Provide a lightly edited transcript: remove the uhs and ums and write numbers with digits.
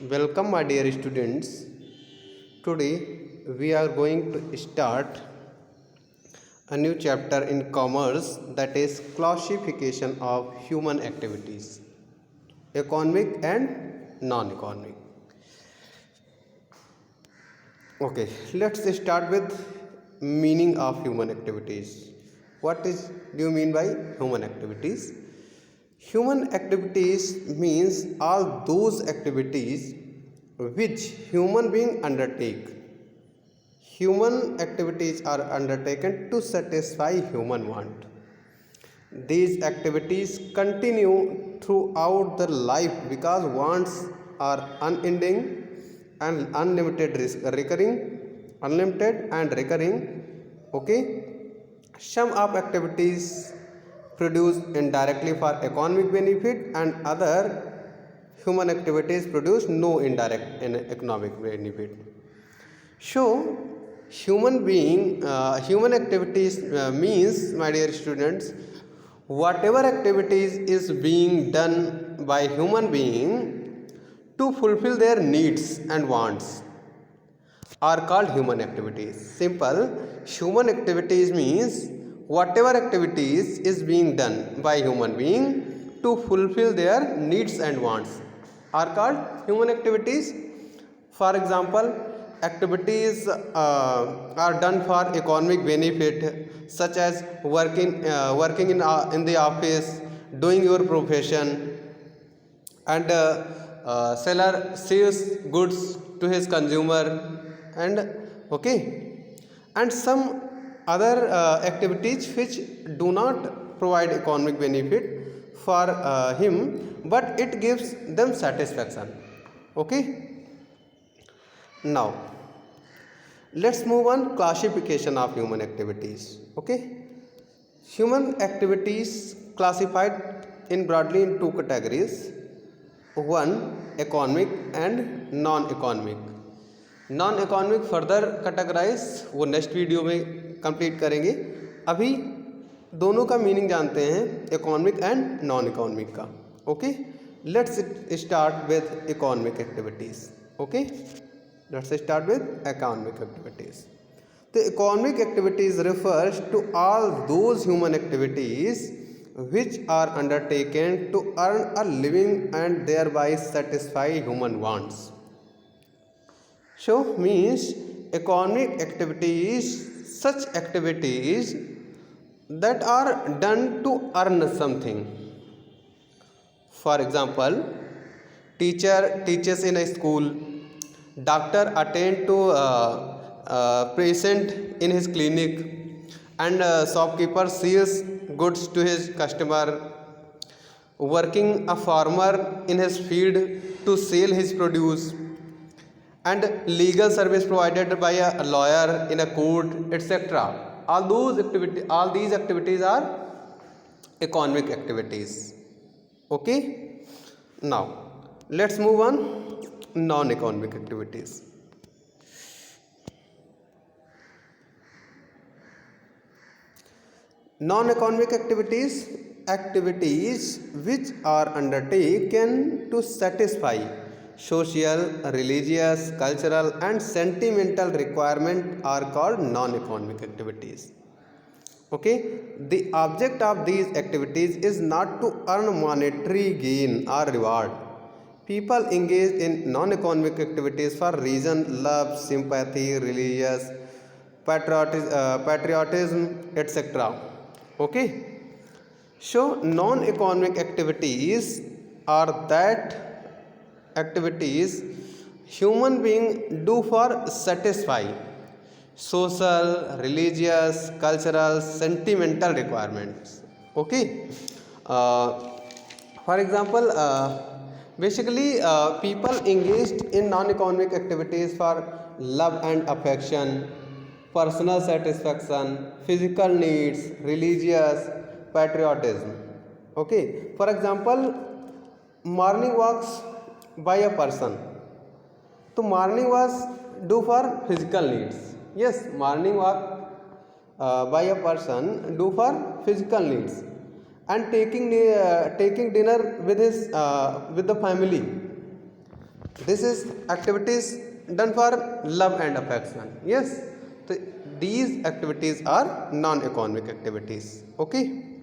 Welcome, my dear students. Today we are going to start a new chapter in commerce, that is classification of human activities, economic and non-economic. Okay, let's start with meaning of human activities. What do you mean by human activities? Human activities means all those activities which human being undertake. Human activities are undertaken to satisfy human want. These activities continue throughout the life because wants are unending and unlimited and recurring. Okay, some of activities produce indirectly for economic benefit, and other human activities produce no indirect economic benefit. So human activities means, my dear students, whatever activities is being done by human being to fulfill their needs and wants are called human activities. Simple, human activities means whatever activities is being done by human being to fulfill their needs and wants are called human activities. For example, activities are done for economic benefit, such as working in the office, doing your profession, and seller sells goods to his consumer, and okay, and some other activities which do not provide economic benefit for him, but it gives them satisfaction. Okay, now let's move on classification of human activities. Okay, human activities classified in broadly in two categories: one, economic and non-economic. Non economic further categorise वो next video में complete करेंगे. अभी दोनों का meaning जानते हैं, economic and non economic का. Okay, let's start with economic activities. Okay, let's start with economic activities. तो economic activities refers to all those human activities which are undertaken to earn a living and thereby satisfy human wants. So means economic activities, such activities that are done to earn something. For example, teacher teaches in a school, doctor attend to patient in his clinic, and shopkeeper sells goods to his customer, working a farmer in his field to sell his produce, and legal service provided by a lawyer in a court, etc. All these activities are economic activities. Okay, now let's move on non-economic activities. Non-economic activities which are undertaken to satisfy social, religious, cultural and sentimental requirement are called non-economic activities. Okay, the object of these activities is not to earn monetary gain or reward. People engage in non-economic activities for reason love, sympathy, religious, patriotism, etc. Okay, so non-economic activities are that activities human being do for satisfy social, religious, cultural, sentimental requirements. Okay, for example, basically people engaged in non-economic activities for love and affection, personal satisfaction, physical needs, religious, patriotism. Okay, for example, morning walks by a person. तो morning walks do for physical needs. Yes, morning walk by a person do for physical needs, and taking dinner with the family This is activities done for love and affection. Yes, so these activities are non-economic activities. Okay.